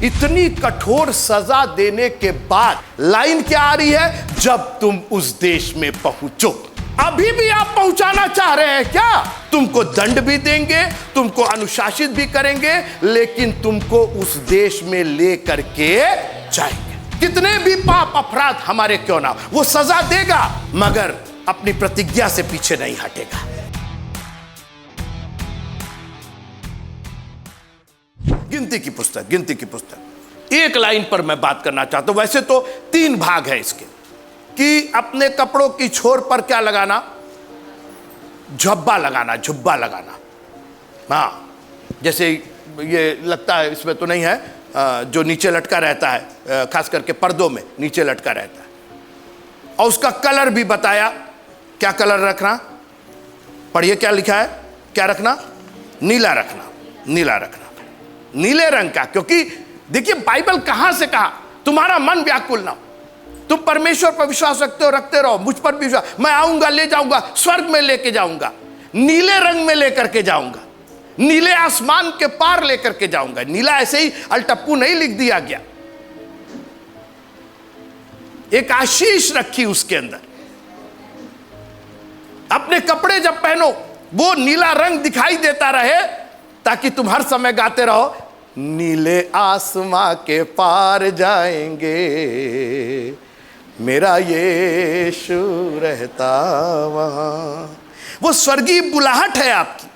इतनी कठोर सजा देने के बाद लाइन क्या आ रही है? जब तुम उस देश में पहुंचो। अभी भी आप पहुंचाना चाह रहे हैं क्या? तुमको दंड भी देंगे, तुमको अनुशासित भी करेंगे, लेकिन तुमको उस देश में ले करके जाएंगे। कितने भी पाप अपराध हमारे क्यों ना, वो सजा देगा, मगर अपनी प्रतिज्ञा से पीछे नहीं हटेगा। गिनती की पुस्तक एक लाइन पर मैं बात करना चाहता हूं। वैसे तो 3 भाग है इसके, कि अपने कपड़ों की छोर पर क्या लगाना? झब्बा लगाना। हाँ, जैसे ये लगता है, इसमें तो नहीं है, जो नीचे लटका रहता है, खास करके पर्दों में नीचे लटका रहता है। और उसका कलर भी बताया, क्या कलर रखना? पढ़िए क्या लिखा है, क्या रखना? नीला रखना। नीले रंग का, क्योंकि देखिए बाइबल कहां से कहा, तुम्हारा मन व्याकुल ना हो, तुम परमेश्वर पर विश्वास रखते रहो, मुझ पर भी विश्वास, मैं आऊंगा, ले जाऊंगा, स्वर्ग में लेके जाऊंगा, नीले रंग में लेकर के जाऊंगा, नीले आसमान के पार लेकर के जाऊंगा। नीला ऐसे ही अलटप्पू नहीं लिख दिया गया, एक आशीष रखी उसके अंदर। अपने कपड़े जब पहनो वो नीला रंग दिखाई देता रहे, ताकि तुम हर समय गाते रहो, नीले आसमां के पार जाएंगे, मेरा यीशु रहता वहां। वो स्वर्गीय बुलाहट है आपकी।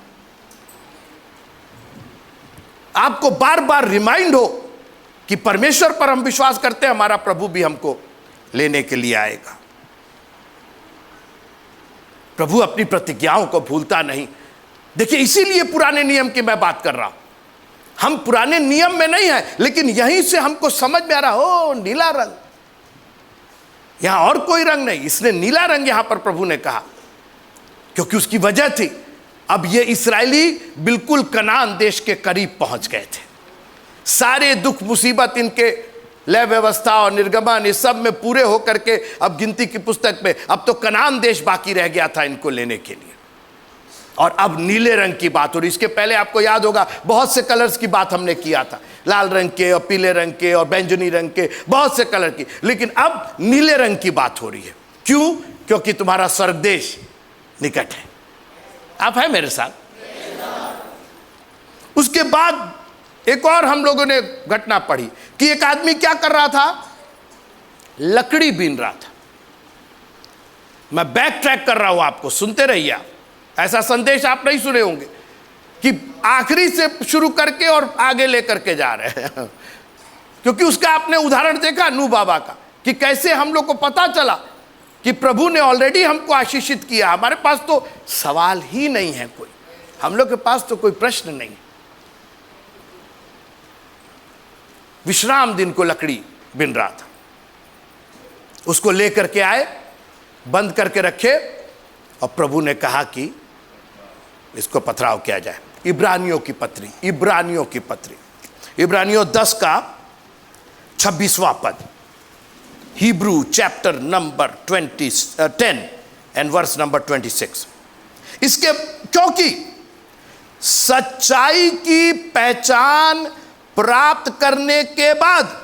आपको बार बार रिमाइंड हो कि परमेश्वर पर हम विश्वास करते हैं, हमारा प्रभु भी हमको लेने के लिए आएगा। प्रभु अपनी प्रतिज्ञाओं को भूलता नहीं। देखिए, इसीलिए पुराने नियम की मैं बात कर रहा हूं। हम पुराने नियम में नहीं है, लेकिन यहीं से हमको समझ में आ रहा हो, नीला रंग, यहां और कोई रंग नहीं, इसने नीला रंग यहां पर प्रभु ने कहा, क्योंकि उसकी वजह थी। अब ये इस्राएली बिल्कुल कनान देश के करीब पहुंच गए थे। सारे दुख मुसीबत इनके लय व्यवस्था और निर्गमन इस सब में पूरे होकर के अब गिनती की पुस्तक में अब तो कनान देश बाकी रह गया था इनको लेने के लिए। और अब नीले रंग की बात हो रही। इसके पहले आपको याद होगा बहुत से कलर्स की बात हमने किया था, लाल रंग के और पीले रंग के और बैंगनी रंग के, बहुत से कलर की, लेकिन अब नीले रंग की बात हो रही है। क्यों? क्योंकि तुम्हारा स्वर्ग देश निकट है। आप है मेरे साथ? उसके बाद एक और हम लोगों ने घटना पढ़ी कि एक आदमी क्या कर रहा था? लकड़ी बीन रहा था। मैं बैक ट्रैक कर रहा हूं, आपको सुनते रहिए आप। ऐसा संदेश आप नहीं सुने होंगे कि आखिरी से शुरू करके और आगे लेकर के जा रहे हैं। क्योंकि उसका आपने उदाहरण देखा नूह बाबा का, कि कैसे हम लोग को पता चला कि प्रभु ने ऑलरेडी हमको आशीषित किया। हमारे पास तो सवाल ही नहीं है कोई, हम लोग के पास तो कोई प्रश्न नहीं। विश्राम दिन को लकड़ी बिन रहा था, उसको लेकर के आए, बंद करके रखे, और प्रभु ने कहा कि इसको पथराव किया जाए। इब्रानियों की पत्री, इब्रानियों 10 का 26वां पद, Hebrew chapter number 10 and verse number 26। इसके क्योंकि सच्चाई की पहचान प्राप्त करने के बाद,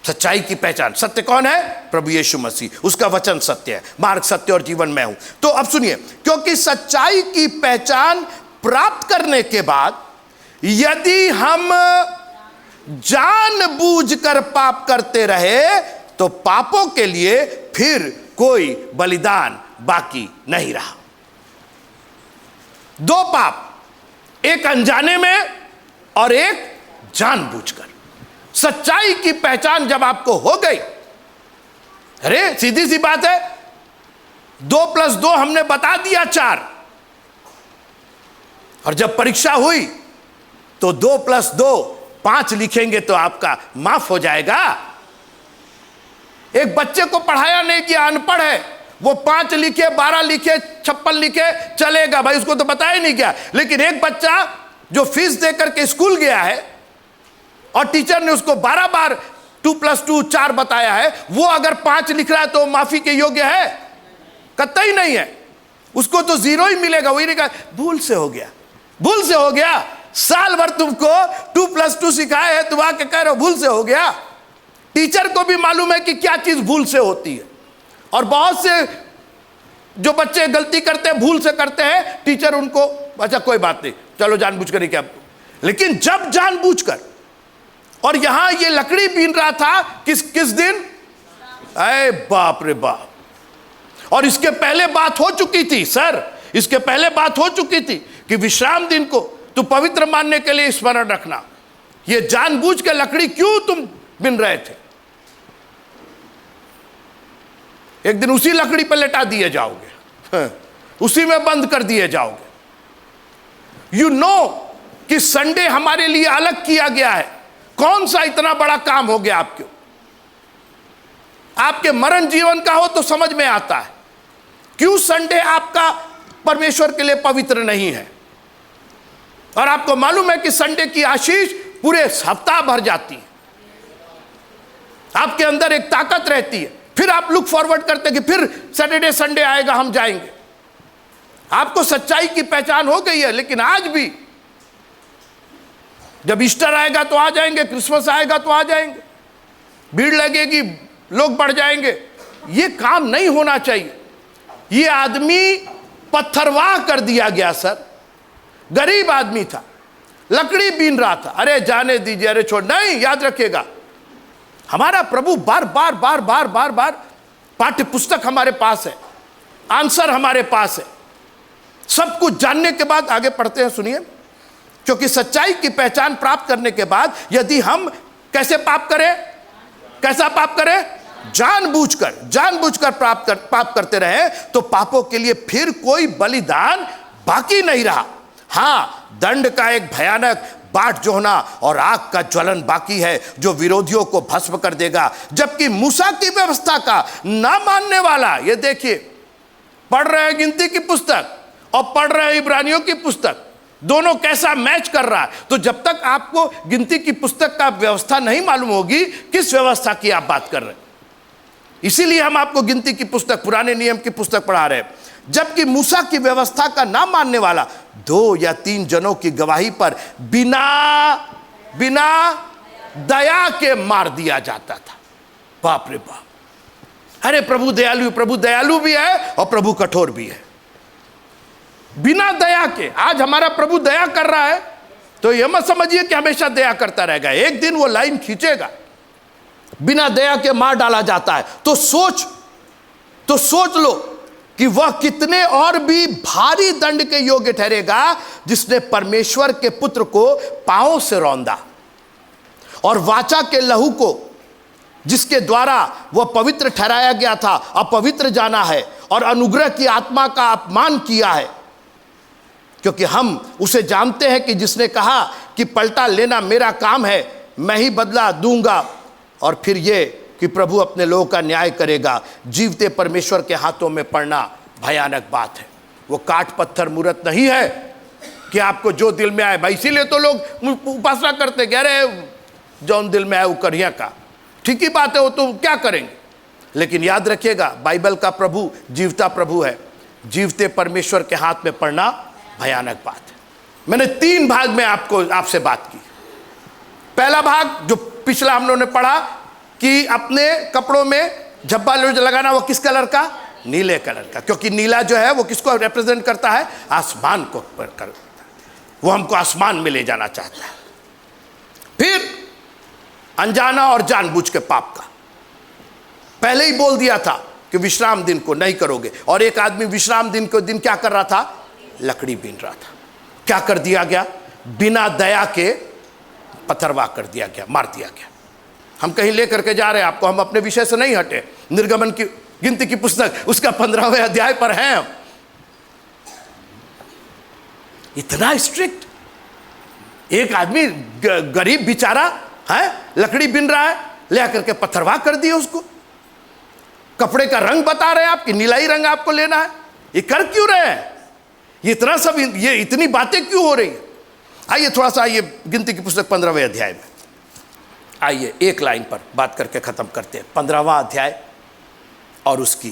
सच्चाई की पहचान, सत्य कौन है? प्रभु यीशु मसीह, उसका वचन सत्य है, मार्ग सत्य और जीवन मैं हूं। तो अब सुनिए, क्योंकि सच्चाई की पहचान प्राप्त करने के बाद यदि हम जानबूझकर पाप करते रहे तो पापों के लिए फिर कोई बलिदान बाकी नहीं रहा। 2 पाप, एक अनजाने में और एक जानबूझकर। सच्चाई की पहचान जब आपको हो गई, अरे सीधी सी बात है, 2 + 2 हमने बता दिया 4, और जब परीक्षा हुई तो 2 + 2 5 लिखेंगे तो आपका माफ हो जाएगा। एक बच्चे को पढ़ाया नहीं किया, अनपढ़ है, वो 5 लिखे, 12 लिखे, 56 लिखे, चलेगा भाई, उसको तो बताया नहीं गया। लेकिन एक बच्चा जो फीस देकर के स्कूल गया है और टीचर ने उसको 12 बार 2 + 2 4 बताया है, वो अगर 5 लिख रहा है तो माफी के योग्य है? कतई नहीं है। उसको तो 0 ही मिलेगा। वही नहीं कहा, भूल से हो गया। साल भर तुमको 2+2 सिखाए है, तुम आके कह रहे हो भूल से हो गया। टीचर को भी मालूम है कि क्या चीज भूल से होती है। और बहुत से जो बच्चे गलती करते हैं, भूल से करते हैं, टीचर उनको अच्छा कोई बात नहीं, चलो जानबूझकर ही क्या। लेकिन जब जानबूझकर, और यहां ये लकड़ी बीन रहा था किस दिन, अरे बाप रे बाप। और इसके पहले बात हो चुकी थी सर, इसके पहले बात हो चुकी थी कि विश्राम दिन को तू पवित्र मानने के लिए स्मरण रखना। ये जानबूझ के लकड़ी क्यों तुम बिन रहे थे? एक दिन उसी लकड़ी पर लेटा दिए जाओगे, उसी में बंद कर दिए जाओगे। यू नो कि संडे हमारे लिए अलग किया गया है। कौन सा इतना बड़ा काम हो गया आपके? आपके मरण जीवन का हो तो समझ में आता है क्यों संडे आपका परमेश्वर के लिए पवित्र नहीं है। और आपको मालूम है कि संडे की आशीष पूरे सप्ताह भर जाती है। आपके अंदर एक ताकत रहती है, फिर आप लुक फॉरवर्ड करते हैं कि फिर सैटरडे संडे आएगा, हम जाएंगे। आपको सच्चाई की पहचान हो गई है। लेकिन आज भी जब ईस्टर आएगा तो आ जाएंगे, क्रिसमस आएगा तो आ जाएंगे, भीड़ लगेगी, लोग बढ़ जाएंगे। ये काम नहीं होना चाहिए। ये आदमी पत्थरवाह कर दिया गया सर। गरीब आदमी था, लकड़ी बीन रहा था। अरे जाने दीजिए, अरे छोड़, नहीं, याद रखिएगा हमारा प्रभु बार बार बार बार बार बार पाठ्य पुस्तक हमारे पास है, आंसर हमारे पास है। सब कुछ जानने के बाद आगे पढ़ते हैं, सुनिए। क्योंकि सच्चाई की पहचान प्राप्त करने के बाद यदि हम कैसे पाप करें, कैसा पाप करें, जानबूझकर पाप करते रहे तो पापों के लिए फिर कोई बलिदान बाकी नहीं रहा। हां, दंड का एक भयानक बाट जोहना और आग का ज्वलन बाकी है जो विरोधियों को भस्म कर देगा। जबकि मूसा की व्यवस्था का ना मानने वाला, ये देखिए, पढ़ रहे हैं गिनती की पुस्तक और पढ़ रहे हैं इब्रानियों की पुस्तक, दोनों कैसा मैच कर रहा है। तो जब तक आपको गिनती की पुस्तक का व्यवस्था नहीं मालूम होगी, किस व्यवस्था की आप बात कर रहे हैं। इसीलिए हम आपको गिनती की पुस्तक, पुराने नियम की पुस्तक पढ़ा रहे हैं। जबकि मूसा की व्यवस्था का ना मानने वाला 2 या 3 जनों की गवाही पर बिना दया के मार दिया जाता था। बाप रे बाप। अरे प्रभु दयालु भी है और प्रभु कठोर भी है। बिना दया के आज हमारा प्रभु दया कर रहा है तो यह मत समझिए कि हमेशा दया करता रहेगा। एक दिन वो लाइन खींचेगा। बिना दया के मार डाला जाता है तो सोच लो कि वह कितने और भी भारी दंड के योग्य ठहरेगा जिसने परमेश्वर के पुत्र को पांवों से रौंदा और वाचा के लहू को, जिसके द्वारा वह पवित्र ठहराया गया था, अपवित्र जाना है और अनुग्रह की आत्मा का अपमान किया है। क्योंकि हम उसे जानते हैं कि जिसने कहा कि पलटा लेना मेरा काम है, मैं ही बदला दूंगा, और फिर ये कि प्रभु अपने लोगों का न्याय करेगा। जीवते परमेश्वर के हाथों में पड़ना भयानक बात है। वो काठ पत्थर मूर्त नहीं है कि आपको जो दिल में आए। भाई इसीलिए तो लोग उपासना करते, कह रहे जौन दिल में आए वो करिया का। ठीक ही बात है, वो तो क्या करेंगे। लेकिन याद रखिएगा, बाइबल का प्रभु जीवता प्रभु है। जीवते परमेश्वर के हाथ में पड़ना भयानक बात है। मैंने 3 भाग में आपसे बात की। पहला भाग जो पिछला हम लोगों ने पढ़ा कि अपने कपड़ों में झब्बा लगाना, वो किस कलर का, नीले कलर का। क्योंकि नीला जो है वो किसको रिप्रेजेंट करता है, आसमान को करता है। वो हमको आसमान में ले जाना चाहता है। फिर अनजाना और जानबूझ के पाप का पहले ही बोल दिया था कि विश्राम दिन को नहीं करोगे। और एक आदमी विश्राम दिन को दिन क्या कर रहा था, लकड़ी बीन रहा था। क्या कर दिया गया, बिना दया के पत्थरवाह कर दिया गया, मार दिया गया। हम कहीं लेकर के जा रहे हैं आपको, हम अपने विषय से नहीं हटे। निर्गमन की गिनती की पुस्तक उसका 15वें अध्याय पर हैं हम। इतना स्ट्रिक्ट। एक आदमी गरीब बेचारा है, लकड़ी बिन रहा है, ले करके पत्थरवाह कर दिया उसको। कपड़े का रंग बता रहे हैं आप कि नीलाई रंग आपको लेना है। ये कर क्यों रहे हैं, ये इतना सब, ये इतनी बातें क्यों हो रही है। आइए थोड़ा सा, आइए गिनती की पुस्तक 15वें अध्याय में आइए, एक लाइन पर बात करके खत्म करते हैं। 15वां अध्याय और उसकी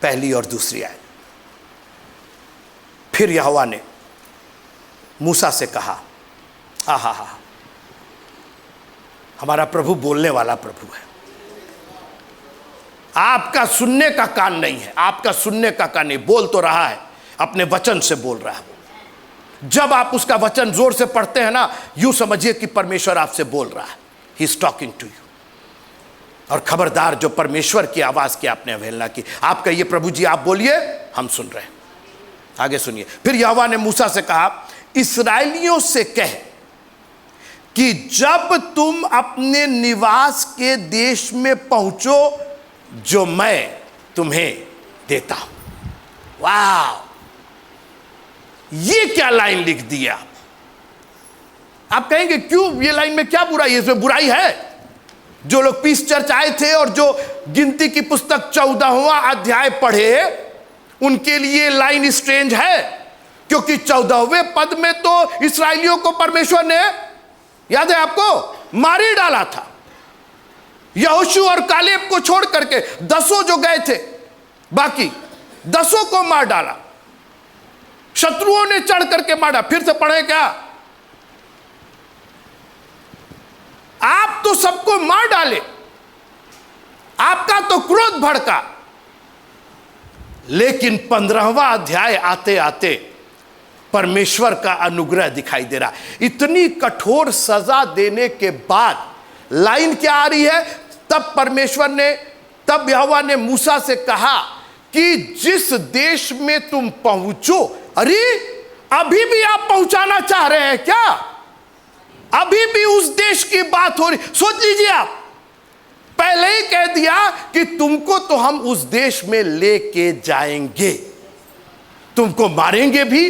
पहली और दूसरी आयत। फिर यहोवा ने मूसा से कहा, हा, हमारा प्रभु बोलने वाला प्रभु है। आपका सुनने का कान नहीं है, आपका सुनने का कान नहीं, बोल तो रहा है, अपने वचन से बोल रहा है। जब आप उसका वचन जोर से पढ़ते हैं ना, यूं समझिए कि परमेश्वर आपसे बोल रहा है, he is talking to you. और खबरदार जो परमेश्वर की आवाज की आपने अवहेलना की, आप कहिए प्रभु जी आप बोलिए, हम सुन रहे हैं। आगे सुनिए, फिर यहोवा ने मूसा से कहा, इस्राएलियों से कह कि जब तुम अपने निवास के देश में पहुंचो जो मैं तुम्हें देता हूं। वाह, ये क्या लाइन लिख दिया। आप कहेंगे क्यों, ये लाइन में क्या बुराई है, इसमें बुराई है। जो लोग पीस चर्च आए थे और जो गिनती की पुस्तक 14वां अध्याय पढ़े, उनके लिए लाइन स्ट्रेंज है, क्योंकि 14वें पद में तो इस्राएलियों को परमेश्वर ने, याद है आपको, मार ही डाला था। यहोशू और कालेब को छोड़ करके 10 जो गए थे, बाकी 10 को मार डाला। शत्रुओं ने चढ़ करके मारा। फिर से पढ़े क्या, आप तो सबको मार डाले, आपका तो क्रोध भड़का। लेकिन 15वां अध्याय आते आते परमेश्वर का अनुग्रह दिखाई दे रहा। इतनी कठोर सजा देने के बाद लाइन क्या आ रही है, तब परमेश्वर ने, तब यहोवा ने मूसा से कहा कि जिस देश में तुम पहुंचो, अरे अभी भी आप पहुंचाना चाह रहे हैं क्या? अभी भी उस देश की बात हो रही। सोच लीजिए, आप पहले ही कह दिया कि तुमको तो हम उस देश में लेके जाएंगे, तुमको मारेंगे भी,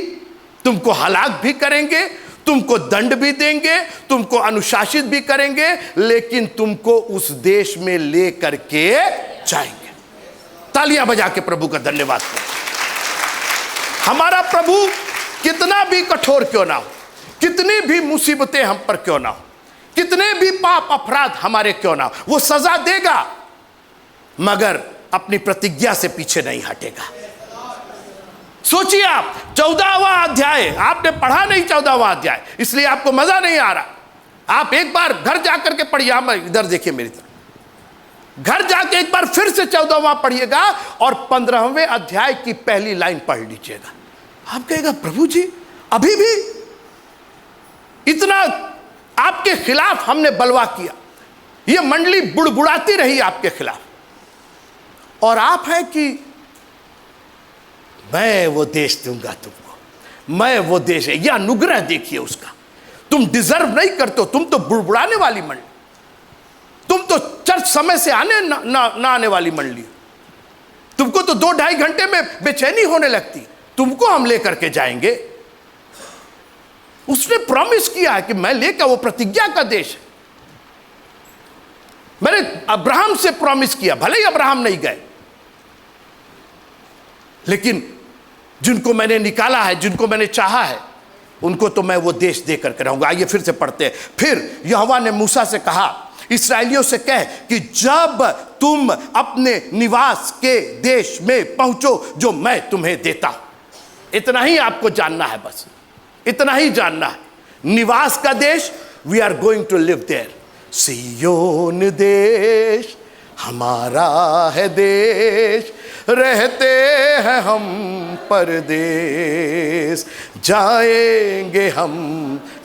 तुमको हलाक भी करेंगे, तुमको दंड भी देंगे, तुमको अनुशासित भी करेंगे, लेकिन तुमको उस देश में ले करके जाएंगे। तालियां बजा के प्रभु का धन्यवाद करें। हमारा प्रभु कितना भी कठोर क्यों ना हो, कितनी भी मुसीबतें हम पर क्यों ना हो, कितने भी पाप अपराध हमारे क्यों ना हो, वो सजा देगा, मगर अपनी प्रतिज्ञा से पीछे नहीं हटेगा। सोचिए आप, 14वां अध्याय आपने पढ़ा नहीं, 14वां अध्याय, इसलिए आपको मजा नहीं आ रहा। आप एक बार घर जाकर के पढ़िए, आप इधर देखिए मेरी तरफ, घर जाके एक बार फिर से 14वां पढ़िएगा और 15वें अध्याय की पहली लाइन पढ़ लीजिएगा। आप कहेगा प्रभु जी अभी भी इतना आपके खिलाफ हमने बलवा किया, ये मंडली बुड़बुड़ाती रही आपके खिलाफ, और आप हैं कि मैं वो देश दूंगा तुमको, मैं वो देश है। यह अनुग्रह देखिए उसका, तुम डिजर्व नहीं करते हो, तुम तो बुड़बुड़ाने वाली मंडली, तुम तो चर्च समय से आने ना आने वाली मंडली, तुमको तो 2-2.5 घंटे में बेचैनी होने लगती, तुमको हम लेकर के जाएंगे। उसने प्रॉमिस किया है कि मैं लेकर, वो प्रतिज्ञा का देश है। मैंने अब्राहम से प्रॉमिस किया, भले ही अब्राहम नहीं गए, लेकिन जिनको मैंने निकाला है, जिनको मैंने चाहा है, उनको तो मैं वो देश दे करके रहूंगा। आइए फिर से पढ़ते हैं। फिर यहोवा ने मूसा से कहा, इस्राएलियों से कह कि जब तुम अपने निवास के देश में पहुंचो जो मैं तुम्हें देता हूं। इतना ही आपको जानना है, बस इतना ही जानना है। निवास का देश, we are going to live there. सिय्योन देश हमारा है देश, रहते हैं हम परदेश, जाएंगे हम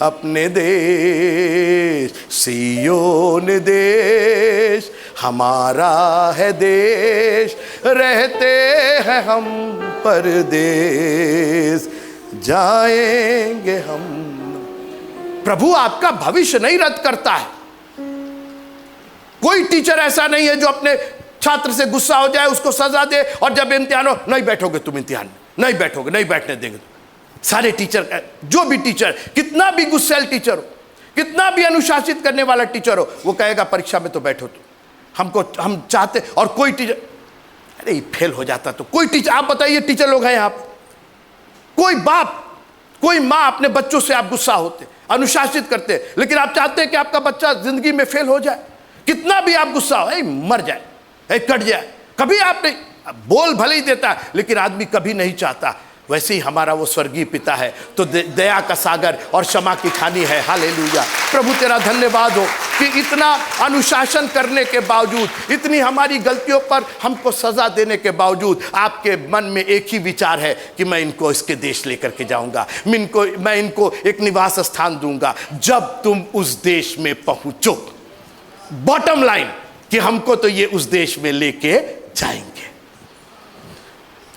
अपने देश। सिय्योन देश हमारा है देश, रहते हैं हम परदेश, जाएंगे हम। प्रभु आपका भविष्य नहीं रद्द करता है। कोई टीचर ऐसा नहीं है जो अपने छात्र से गुस्सा हो जाए, उसको सजा दे, और जब इम्तिहान हो, नहीं बैठोगे तुम इम्तिहान में, नहीं बैठोगे, नहीं बैठने देंगे। सारे टीचर, जो भी टीचर, कितना भी गुस्सैल टीचर हो, कितना भी अनुशासित करने वाला टीचर हो, वो कहेगा परीक्षा में तो बैठो तुम, हमको हम चाहते। और कोई टीचर, अरे फेल हो जाता तो कोई टीचर, आप बताइए टीचर लोग हैं आप, कोई बाप, कोई माँ अपने बच्चों से आप गुस्सा होते, अनुशासित करते, लेकिन आप चाहते हैं कि आपका बच्चा जिंदगी में फेल हो जाए। कितना भी आप गुस्सा हो, मर जाए, कट जाए, कभी आप नहीं, बोल भले ही देता है, लेकिन आदमी कभी नहीं चाहता वैसे ही हमारा वो स्वर्गीय पिता है तो दया का सागर और क्षमा की खानी है। हालेलुया। प्रभु तेरा धन्यवाद हो कि इतना अनुशासन करने के बावजूद, इतनी हमारी गलतियों पर हमको सजा देने के बावजूद आपके मन में एक ही विचार है कि मैं इनको इसके देश लेकर के जाऊंगा, मैं इनको एक निवास स्थान दूंगा जब तुम उस देश में पहुंचो। बॉटम लाइन कि हमको तो ये उस देश में लेके जाएंगे।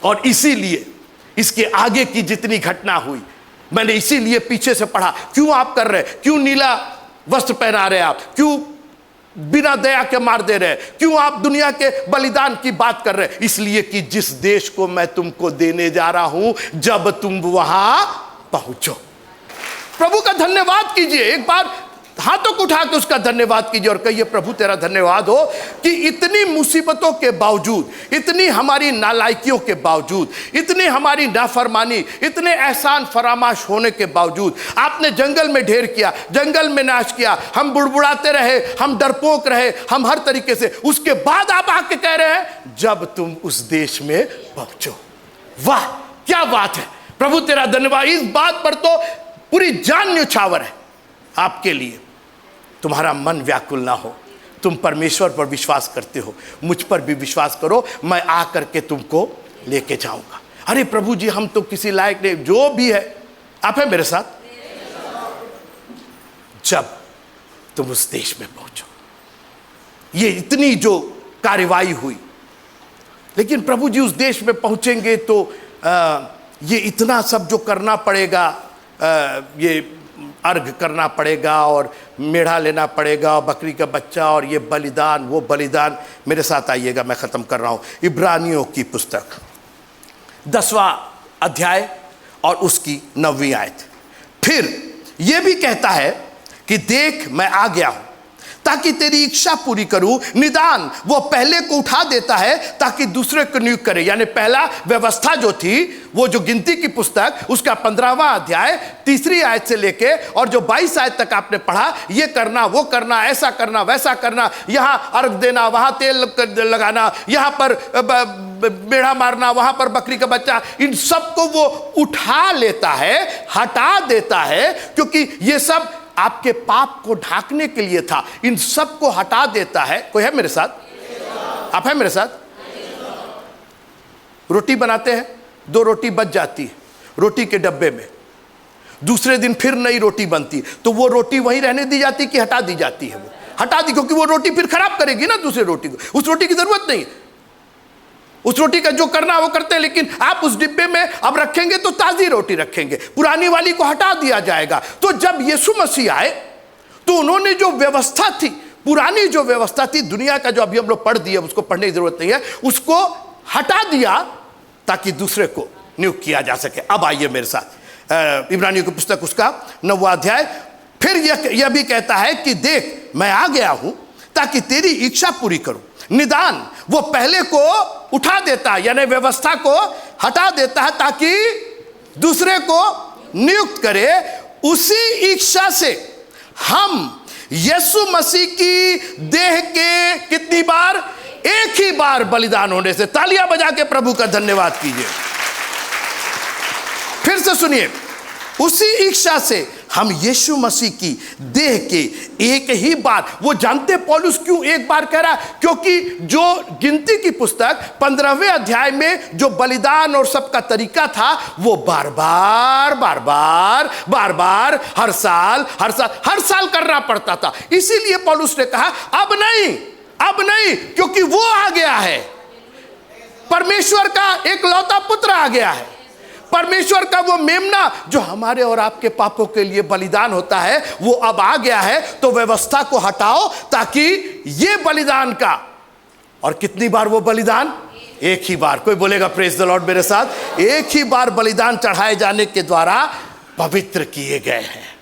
और इसीलिए इसके आगे की जितनी घटना हुई, मैंने इसीलिए पीछे से पढ़ा, क्यों आप कर रहे, क्यों नीला वस्त्र पहना रहे आप, क्यों बिना दया के मार दे रहे, क्यों आप दुनिया के बलिदान की बात कर रहे, इसलिए कि जिस देश को मैं तुमको देने जा रहा हूं जब तुम वहां पहुंचो। प्रभु का धन्यवाद कीजिए, एक बार हाथों को उठा के उसका धन्यवाद कीजिए और कहिए प्रभु तेरा धन्यवाद हो कि इतनी मुसीबतों के बावजूद, इतनी हमारी नालायकियों के बावजूद, इतनी हमारी नाफरमानी, इतने एहसान फरामाश होने के बावजूद आपने जंगल में ढेर किया, जंगल में नाश किया, हम बुड़बुड़ाते रहे, हम डरपोक रहे, हम हर तरीके से, उसके बाद आप आके कह रहे हैं जब तुम उस देश में पहुंचो। वाह क्या बात है, प्रभु तेरा धन्यवाद। इस बात पर तो पूरी जान न्यौछावर है आपके लिए। तुम्हारा मन व्याकुल ना हो, तुम परमेश्वर पर विश्वास करते हो, मुझ पर भी विश्वास करो, मैं आकर के तुमको लेके जाऊंगा। अरे प्रभु जी हम तो किसी लायक नहीं, जो भी है आप है मेरे साथ। जब तुम उस देश में पहुंचो, ये इतनी जो कार्रवाई हुई, लेकिन प्रभु जी उस देश में पहुंचेंगे तो ये इतना सब जो करना पड़ेगा, ये अर्घ करना पड़ेगा और मेढ़ा लेना पड़ेगा और बकरी का बच्चा और ये बलिदान, वो बलिदान। मेरे साथ आइएगा, मैं ख़त्म कर रहा हूँ। इब्रानियों की पुस्तक 10वां अध्याय और उसकी 9वीं आयत। फिर ये भी कहता है कि देख मैं आ गया हूँ ताकि तेरी इच्छा पूरी करूं। निदान वो पहले को उठा देता है ताकि दूसरे को नियुक्त करे। यानी पहला व्यवस्था जो थी, वो जो गिनती की पुस्तक उसका 15वां अध्याय 3री आयत से लेके और जो 22 आयत तक आपने पढ़ा, ये करना वो करना, ऐसा करना वैसा करना, यहां अर्घ देना, वहां तेल लगाना, यहां पर बेड़ा मारना, वहां पर बकरी का बच्चा, इन सबको वो उठा लेता है, हटा देता है, क्योंकि ये सब आपके पाप को ढांकने के लिए था। इन सब को हटा देता है। कोई है मेरे साथ? आप है मेरे साथ? रोटी बनाते हैं, 2 रोटी बच जाती है रोटी के डब्बे में, दूसरे दिन फिर नई रोटी बनती, तो वो रोटी वहीं रहने दी जाती कि हटा दी जाती है? वो हटा दी, क्योंकि वो रोटी फिर खराब करेगी ना दूसरी रोटी को। उस रोटी की जरूरत नहीं, उस रोटी का जो करना वो करते हैं, लेकिन आप उस डिब्बे में अब रखेंगे तो ताजी रोटी रखेंगे, पुरानी वाली को हटा दिया जाएगा। तो जब यीशु मसीह आए तो उन्होंने जो व्यवस्था थी, पुरानी जो व्यवस्था थी दुनिया का, जो अभी हम लोग पढ़ दिए, उसको पढ़ने की जरूरत नहीं है, उसको हटा दिया ताकि दूसरे को नियुक्त किया जा सके। अब आइए मेरे साथ इब्रानियों की पुस्तक उसका 9वां अध्याय। फिर यह भी कहता है कि देख मैं आ गया हूं ताकि तेरी इच्छा पूरी करूं। निदान वो पहले को उठा देता है, यानी व्यवस्था को हटा देता है ताकि दूसरे को नियुक्त करे। उसी इच्छा से हम यीशु मसीह की देह के कितनी बार? एक ही बार बलिदान होने से। तालियां बजा के प्रभु का धन्यवाद कीजिए। फिर से सुनिए, उसी इच्छा से हम यीशु मसीह की देह के एक ही बार। वो जानते पौलुस क्यों एक बार कह रहा है? क्योंकि जो गिनती की पुस्तक 15वें अध्याय में जो बलिदान और सबका तरीका था, वो बार बार हर साल करना पड़ता था। इसीलिए पौलुस ने कहा अब नहीं, क्योंकि वो आ गया है, परमेश्वर का एक लौता पुत्र आ गया है, परमेश्वर का वो मेमना जो हमारे और आपके पापों के लिए बलिदान होता है, वो अब आ गया है। तो व्यवस्था को हटाओ ताकि ये बलिदान का, और कितनी बार वो बलिदान? एक ही बार। कोई बोलेगा प्रेज द लॉर्ड मेरे साथ? एक ही बार बलिदान चढ़ाए जाने के द्वारा पवित्र किए गए हैं।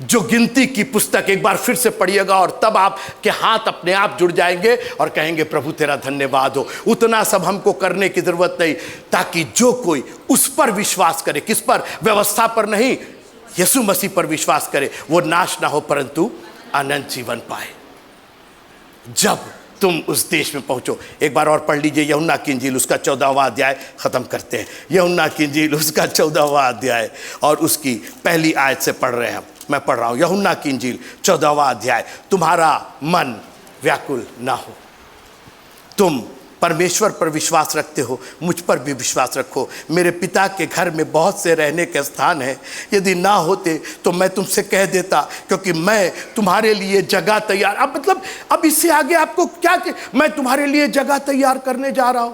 जो गिनती की पुस्तक एक बार फिर से पढ़िएगा और तब आपके हाथ अपने आप जुड़ जाएंगे और कहेंगे प्रभु तेरा धन्यवाद हो। उतना सब हमको करने की जरूरत नहीं, ताकि जो कोई उस पर विश्वास करे, किस पर? व्यवस्था पर नहीं, यीशु मसीह पर विश्वास करे, वो नाश ना हो परंतु अनंत जीवन पाए। जब तुम उस देश में पहुंचो। एक बार और पढ़ लीजिए यूहन्ना की इंजील उसका 14वां अध्याय, खत्म करते हैं। यूहन्ना की इंजील उसका 14वां अध्याय और उसकी पहली आयत से पढ़ रहे हैं हम। मैं पढ़ रहा हूं यूहन्ना की इंजील 14वां अध्याय। तुम्हारा मन व्याकुल ना हो, तुम परमेश्वर पर विश्वास रखते हो, मुझ पर भी विश्वास रखो। मेरे पिता के घर में बहुत से रहने के स्थान हैं, यदि ना होते तो मैं तुमसे कह देता, क्योंकि मैं तुम्हारे लिए जगह तैयार। अब मतलब अब इससे आगे आपको क्या कि मैं तुम्हारे लिए जगह तैयार करने जा रहा हूं।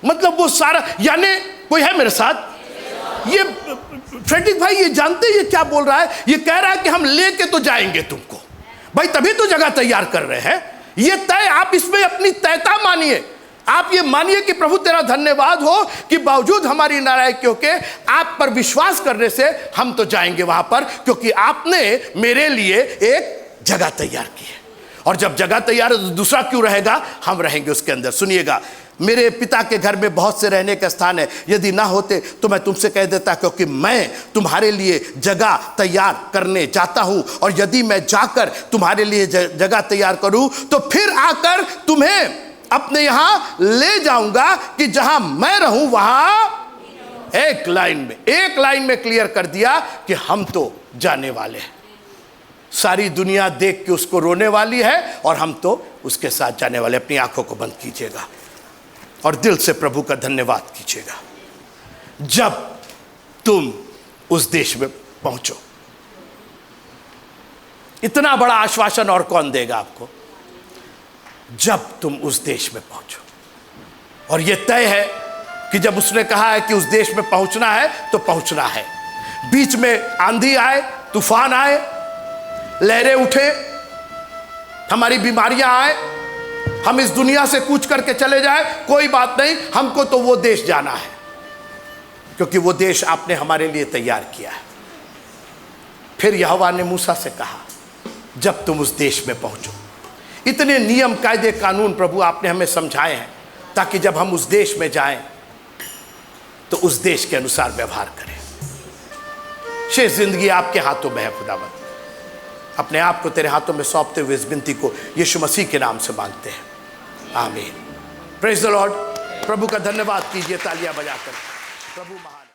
मतलब वो सारा, यानी कोई है मेरे साथ? ये फ्रेडरिक भाई ये जानते ये क्या बोल रहा है? ये कह रहा है कि हम लेके तो जाएंगे तुमको भाई, तभी तो जगह तैयार कर रहे हैं। ये तय, आप इसमें अपनी तयता मानिए। आप ये मानिए कि प्रभु तेरा धन्यवाद हो कि बावजूद हमारी नालायकियों के आप पर विश्वास करने से हम तो जाएंगे वहां पर, क्योंकि आपने मेरे लिए एक जगह तैयार की है। और जब जगह तैयार है तो दूसरा क्यों रहेगा? हम रहेंगे उसके अंदर। सुनिएगा, मेरे पिता के घर में बहुत से रहने का स्थान है, यदि ना होते तो मैं तुमसे कह देता, क्योंकि मैं तुम्हारे लिए जगह तैयार करने जाता हूं। और यदि मैं जाकर तुम्हारे लिए जगह तैयार करूं तो फिर आकर तुम्हें अपने यहां ले जाऊंगा, कि जहां मैं रहूं वहां। एक लाइन में क्लियर कर दिया कि हम तो जाने वाले हैं। सारी दुनिया देख के उसको रोने वाली है और हम तो उसके साथ जाने वाले। अपनी आंखों को बंद कीजिएगा और दिल से प्रभु का धन्यवाद कीजिएगा। जब तुम उस देश में पहुंचो, इतना बड़ा आश्वासन और कौन देगा आपको? जब तुम उस देश में पहुंचो। और यह तय है कि जब उसने कहा है कि उस देश में पहुंचना है तो पहुंचना है। बीच में आंधी आए, तूफान आए, लहरें उठे, हमारी बीमारियां आए, हम इस दुनिया से कूच करके चले जाए, कोई बात नहीं, हमको तो वो देश जाना है, क्योंकि वो देश आपने हमारे लिए तैयार किया है। फिर यहोवा ने मूसा से कहा, जब तुम उस देश में पहुंचो। इतने नियम कायदे कानून प्रभु आपने हमें समझाए हैं, ताकि जब हम उस देश में जाएं तो उस देश के अनुसार व्यवहार करें। शेष जिंदगी आपके हाथों में है खुदावंद। अपने आप को तेरे हाथों में सौंपते हुए इस विनती को यीशु मसीह के नाम से मांगते हैं, आमीन। Praise the Lord. प्रभु का धन्यवाद कीजिए तालियां बजाकर। प्रभु महान।